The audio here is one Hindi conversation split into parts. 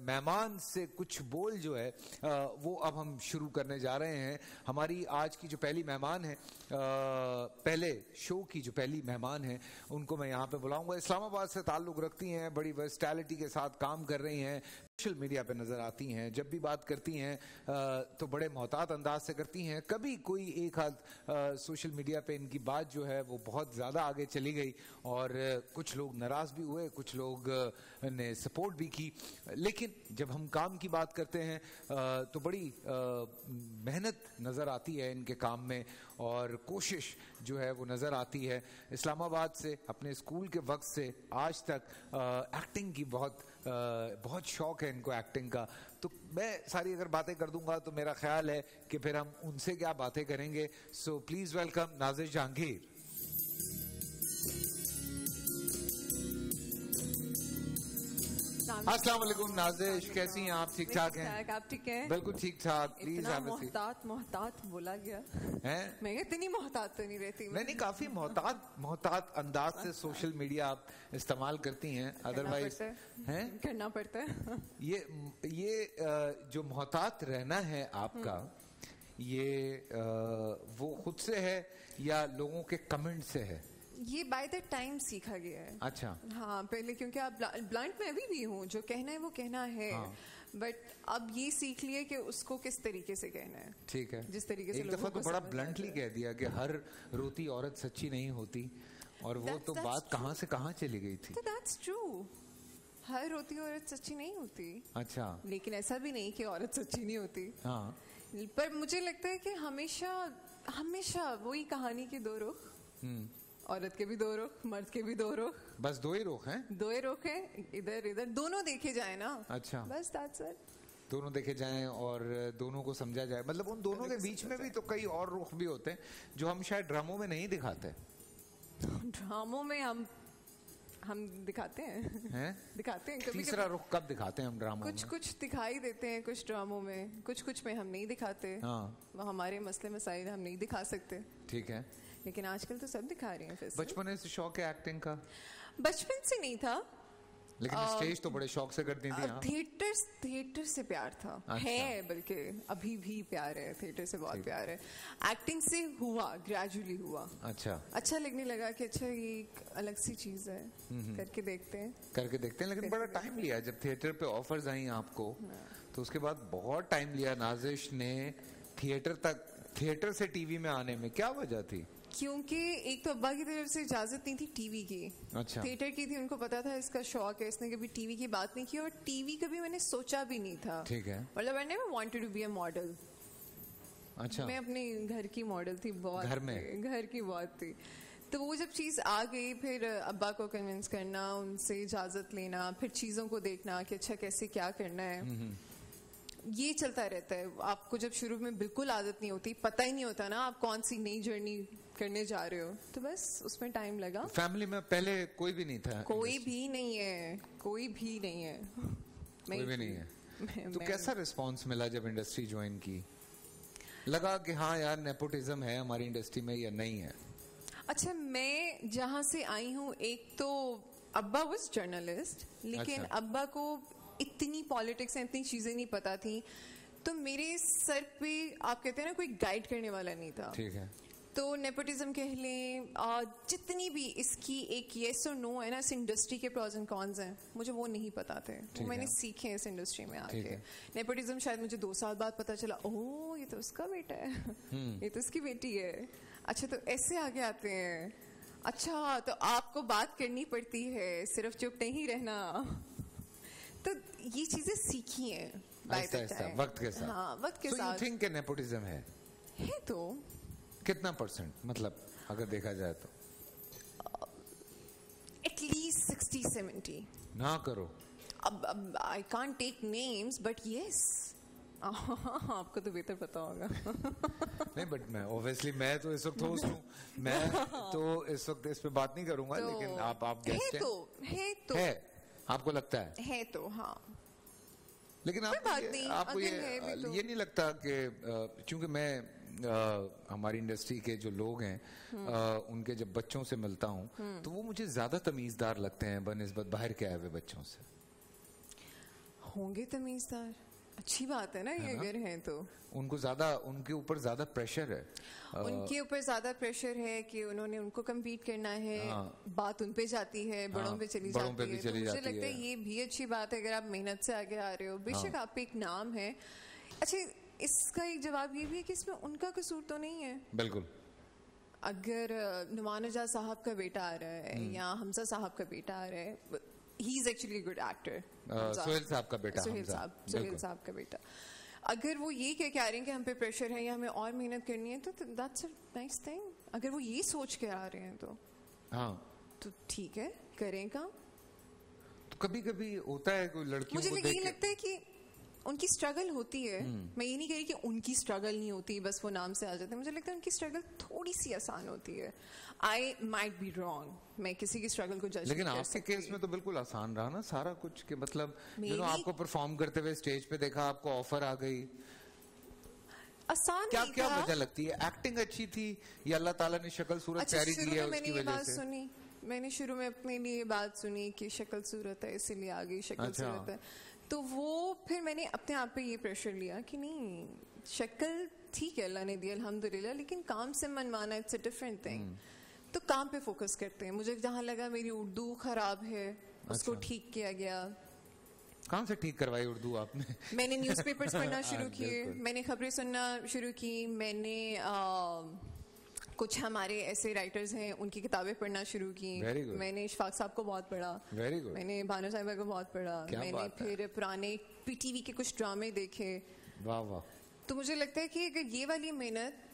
मेहमान से कुछ बोल जो है वो अब हम शुरू करने जा रहे हैं। हमारी आज की जो पहली मेहमान है, पहले शो की जो पहली मेहमान है, उनको मैं यहाँ पे बुलाऊंगा। इस्लामाबाद से ताल्लुक़ रखती हैं, बड़ी वर्सटैलिटी के साथ काम कर रही हैं, सोशल मीडिया पे नज़र आती हैं, जब भी बात करती हैं तो बड़े मोहतात अंदाज से करती हैं। कभी कोई एक हाथ सोशल मीडिया पे इनकी बात जो है वो बहुत ज़्यादा आगे चली गई और कुछ लोग नाराज़ भी हुए, कुछ लोग ने सपोर्ट भी की। लेकिन जब हम काम की बात करते हैं तो बड़ी मेहनत नज़र आती है इनके काम में और कोशिश जो है वो नज़र आती है। इस्लामाबाद से अपने स्कूल के वक्त से आज तक एक्टिंग की बहुत शौक है इनको, एक्टिंग का। तो मैं सारी अगर बातें कर दूंगा तो मेरा ख्याल है कि फिर हम उनसे क्या बातें करेंगे। So please welcome Nazish Jahangir. अस्सलाम वालेकुम नाज़िश, कैसी हैं आप? ठीक ठाक हैं? आप ठीक हैं? बिल्कुल ठीक ठाक। प्लीज मोहतात बोला गया है। मैं इतनी मोहतात तो नहीं रहती। नहीं, काफी मोहतात अंदाज से सोशल मीडिया आप इस्तेमाल करती हैं, अदरवाइज हैं करना पड़ता है। ये जो मोहतात रहना है आपका, ये वो खुद से है या लोगों के कमेंट से है? ये बाय द टाइम सीखा गया है। अच्छा। हाँ, पहले क्योंकि आप ब्लाइंड में अभी भी हूँ, जो कहना है वो कहना है। हाँ। बट अब ये सीख लिया कि उसको किस तरीके से कहना है। ठीक है। जिस तरीके से एक दफा तो बड़ा ब्लंटली कह दिया कि हर रोती औरत सच्ची नहीं होती, और वो तो बात कहाँ से कहाँ चली गई थी। दैट्स ट्रू, हर रोती औरत सच्ची नहीं होती। अच्छा। लेकिन ऐसा भी नहीं कि औरत सच्ची नहीं होती। हाँ। पर मुझे लगता है कि हमेशा वही कहानी के दो रुख, औरत के भी दो रुख, मर्द के भी दो रुख। बस दो ही रुख हैं? दो ही रुख हैं, इधर दोनों देखे जाए ना। अच्छा। बस दैट्स इट। दोनों देखे जाएं और दोनों को समझा जाए। मतलब उन दोनों के बीच में भी तो कई और रुख भी होते हैं जो हम शायद ड्रामों में नहीं दिखाते। ड्रामों में हम दिखाते हैं दिखाते हैं। कभी तीसरा रुख कब दिखाते हैं हम ड्रामों में? कुछ दिखाई देते हैं कुछ ड्रामों में, कुछ में हम नहीं दिखाते। हाँ। वो हमारे मसले मसाइल हम नहीं दिखा सकते। ठीक है। लेकिन आजकल तो सब दिखा रहे हैं। फिर बचपन से शौक है एक्टिंग का? बचपन से नहीं था, लेकिन स्टेज तो बड़े शौक से करती थी। थिएटर से प्यार था। अच्छा। है, बल्कि अभी भी प्यार है, थिएटर से बहुत प्यार है। एक्टिंग से हुआ, ग्रेजुअली हुआ। अच्छा लगने लगा कि अच्छा ये एक अलग सी चीज है, करके देखते हैं। लेकिन बड़ा टाइम लिया जब थिएटर पे ऑफर्स आई आपको। तो उसके बाद बहुत टाइम लिया नाज़िश ने थिएटर से टीवी में आने में। क्या वजह थी? क्योंकि एक तो अब्बा की तरफ से इजाजत नहीं थी टीवी की। अच्छा। थिएटर की थी, उनको पता था इसका शौक है, इसने कभी टीवी की बात नहीं की और टीवी कभी मैंने सोचा भी नहीं था। ठीक है। मतलब I never wanted to be a model. अच्छा। मैं अपने घर की मॉडल थी, बहुत घर की बहुत थी। तो वो जब चीज आ गई, फिर अब्बा को कन्विंस करना, उनसे इजाजत लेना, फिर चीजों को देखना कि अच्छा कैसे क्या करना है, ये चलता रहता है। आपको जब शुरू में बिल्कुल आदत नहीं होती, पता ही नहीं होता ना आप कौन सी नई जर्नी करने जा रहे हो, तो बस उसमें टाइम लगा। फैमिली में पहले कोई भी नहीं था? कोई भी नहीं है। कोई भी नहीं है। तो कैसा रिस्पांस मिला जब इंडस्ट्री ज्वाइन की? लगा कि हाँ यार नेपोटिज्म है हमारी इंडस्ट्री में या नहीं है? अच्छा, मैं जहाँ से आई हूँ, एक तो अब्बा वाज जर्नलिस्ट, लेकिन अब्बा को इतनी पॉलिटिक्स एंड इतनी चीजें नहीं पता थी, तो मेरे सर पे आप कहते हैं ना कोई गाइड करने वाला नहीं था। ठीक है। तो नेपोटिज्म कह लें, जितनी भी इसकी एक येस और नो है ना, इस इंडस्ट्री के प्रॉज एंड कॉन्स हैं, मुझे वो नहीं पता थे। वो मैंने सीखे इस इंडस्ट्री में आके। नेपोटिज्म शायद मुझे 2 साल बाद पता चला, ओह ये तो उसका बेटा है, ये तो उसकी बेटी है। अच्छा, तो ऐसे आगे आते हैं। अच्छा, तो आपको बात करनी पड़ती है, सिर्फ चुप नहीं रहना। तो ये चीजें सीखी हैं वक्त के साथ। हाँ, वक्त के साथ। So you think नेपोटिज्म है? तो कितना %? मतलब अगर देखा जाए तो एटलीस्ट 60-70। ना करो। अब I can't take names, but yes. आपको तो बेहतर पता होगा। नहीं, बट मैं ऑब्वियसली मैं तो इस वक्त होस्ट हूँ, मैं तो इस वक्त इस पे बात नहीं करूंगा। लेकिन आप गेस्ट हैं। है आपको लगता है तो हाँ। लेकिन आपको ये नहीं लगता कि क्योंकि मैं हमारी इंडस्ट्री के जो लोग हैं उनके जब बच्चों से मिलता हूँ तो वो मुझे ज्यादा तमीजदार लगते हैं बनिस्बत बाहर के आए हुए बच्चों से? होंगे तमीजदार, अच्छी बात है ना ये अगर हैं तो। उनके ऊपर ज्यादा प्रेशर है, उनके ऊपर ज्यादा प्रेशर है कि उनको कम्पीट करना है। बात उन पे जाती है, बड़ों पे चली जाती है। तो मुझे लगता है ये भी अच्छी बात है अगर आप मेहनत से आगे आ रहे हो। बेशक आप पे एक नाम है। अच्छा, इसका एक जवाब ये भी है कि इसमें उनका कसूर तो नहीं है। बिल्कुल। अगर नुमान एजाज साहब का बेटा आ रहा है या हमजा साहब का बेटा आ रहा है, he is actually good actor, Sohail साहब का बेटा, सोहेल साहब का बेटा, अगर वो ये कह के आ रहे हैं कि हम पे प्रेशर है या हमें और मेहनत करनी है, तो दैट्स अ नाइस थिंग। अगर वो ये सोच के आ रहे हैं तो ठीक है, करें काम। तो कभी कभी होता है कोई लड़कियों को मुझे ये लगता है कि उनकी स्ट्रगल होती है। मैं ये नहीं कह रही कि उनकी स्ट्रगल नहीं होती, बस वो नाम से आ जाते हैं। मुझे लगता है उनकी स्ट्रगल थोड़ी सी आसान होती है। आई माइट बी रॉन्ग, मैं किसी की स्ट्रगल को जज नहीं कर सकती। लेकिन आपके केस में तो बिल्कुल आसान रहा ना सारा कुछ, के मतलब आपको परफॉर्म करते हुए स्टेज पे देखा, आपको ऑफर आ गई, आसान क्या वजह लगती है? एक्टिंग अच्छी थी या अल्लाह ताला ने शक्ल सूरत प्यारी दी है उसकी वजह से? मैंने शुरू में अपने लिए बात सुनी कि शक्ल सूरत है इसीलिए आ गई, शक्ल सूरत है, तो वो फिर मैंने अपने आप पे ये प्रेशर लिया कि नहीं, शक्ल ठीक है अल्लाह ने दी अल्हम्दुलिल्लाह, लेकिन काम से मनवाना इट्स अ डिफरेंट थिंग। तो काम पे फोकस करते हैं। मुझे जहाँ लगा मेरी उर्दू खराब है, उसको ठीक किया गया। कहाँ से ठीक करवाई उर्दू आपने? मैंने न्यूज़पेपर्स पढ़ना शुरू किए, मैंने खबरें सुनना शुरू की, मैंने कुछ हमारे ऐसे राइटर्स हैं उनकी किताबें पढ़ना शुरू की। मैंने इशफाक साहब को बहुत पढ़ा, मैंने भानु साहिबा को बहुत पढ़ा, मैंने फिर पुराने पीटीवी के कुछ ड्रामे देखे। वाह वाह। तो मुझे लगता है कि अगर ये वाली मेहनत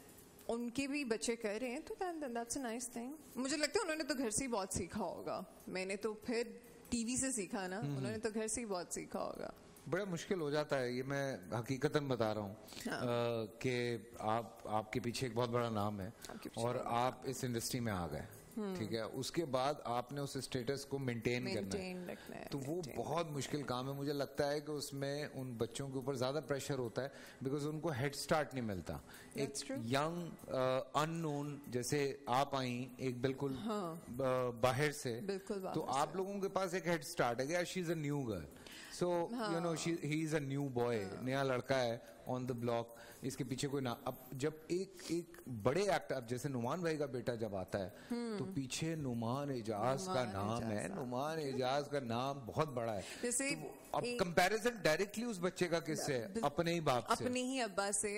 उनके भी बच्चे कर रहे हैं तो दैट्स अ नाइस थिंग। मुझे लगता है उन्होंने तो घर से ही बहुत सीखा होगा, मैंने तो फिर टीवी से सीखा ना, उन्होंने तो घर से ही बहुत सीखा होगा। बड़ा मुश्किल हो जाता है, ये मैं हकीकतन बता रहा हूँ कि आपके पीछे एक बहुत बड़ा नाम है और आप इस इंडस्ट्री में आ गए, ठीक है, उसके बाद आपने उस स्टेटस को मेंटेन करना है, तो वो बहुत मुश्किल काम है। मुझे लगता है कि उसमें उन बच्चों के ऊपर ज्यादा प्रेशर होता है बिकॉज उनको हेड स्टार्ट नहीं मिलता। एक यंग अननोन जैसे आप आई, एक बिल्कुल बाहर से, तो आप लोगों के पास एक हेड स्टार्ट है, she is a new girl, so you know he is a new boy, नया लड़का है ऑन द ब्लॉक, इसके पीछे कोई ना। अब जब एक बड़े एक्टर, अब जैसे नुमान भाई का बेटा जब आता है तो पीछे नुमान एजाज का नाम है, नुमान एजाज का नाम बहुत बड़ा है। जैसे तो अब कंपैरिजन डायरेक्टली उस बच्चे का किससे है? अपने ही बाप से, अपने ही अब्बा से।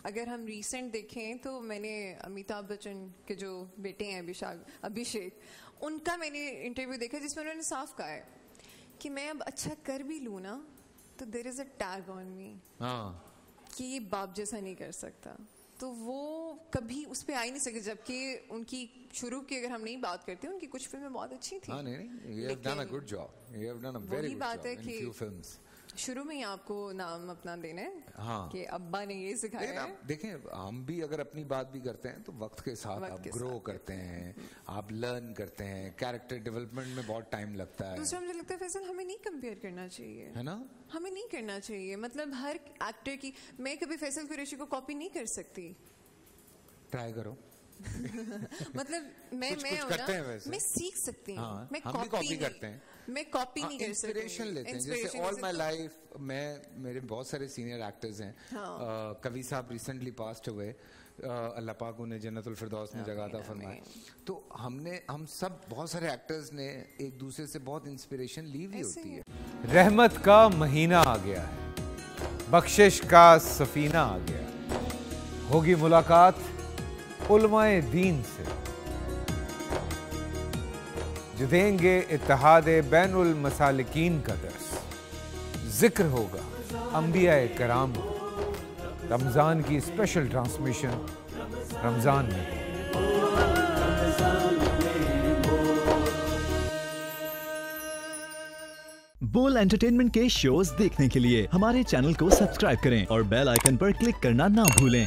अगर हम रिसेंट देखें तो मैंने अमिताभ बच्चन के जो बेटे हैं अभिषेक, उनका मैंने इंटरव्यू देखा जिसमें उन्होंने साफ कहा है कि मैं अब अच्छा कर भी लूं ना तो there is a tag on me, कि ये बाप जैसा नहीं कर सकता, तो वो कभी उस पे आ ही नहीं सके। जबकि उनकी शुरू की अगर हम नहीं बात करते, उनकी कुछ फिल्में बहुत अच्छी थी। नहीं, you have done a good job, you have done a very good job in few films। शुरू में ही आपको नाम अपना देना है कि अब्बा ने ये सिखाया है। देखें, हम भी अगर अपनी बात भी करते हैं तो वक्त के साथ आप ग्रो करते हैं, आप लर्न करते हैं, कैरेक्टर डेवलपमेंट में बहुत टाइम लगता है। दूसरा मुझे लगता है फैसल, हमें नहीं कंपेयर करना चाहिए, है ना, हमें नहीं करना चाहिए। मतलब हर एक्टर की, मैं कभी फैसल कुरैशी को कॉपी नहीं कर सकती, ट्राई करो। मतलब मैं करते हैं वैसे, मैं सीख सकती हूँ, मैं कॉपी करते हैं, मैं कॉपी नहीं कर सकती, इंस्पिरेशन लेते हैं। जैसे ऑल माय लाइफ मेरे बहुत सारे सीनियर एक्टर्स हैं, कवि साहब रिसेंटली पास्ड हुए, अल्लाह पाक उन्हें जन्नतुल फिरदौस में जगह अता फरमाए। तो हम सब बहुत सारे एक्टर्स ने एक दूसरे से बहुत इंस्पिरेशन ली हुई होती है। रहमत का महीना आ गया है, बख्शिश का सफीना आ गया, होगी मुलाकात उलमाए दीन से, जो देंगे इत्तेहादे बैनुल मसालिकीन का दर्स, जिक्र होगा अंबियाए कराम, रमजान की स्पेशल ट्रांसमिशन रमजान में। बोल एंटरटेनमेंट के शोज देखने के लिए हमारे चैनल को सब्सक्राइब करें और बेल आइकन पर क्लिक करना ना भूलें।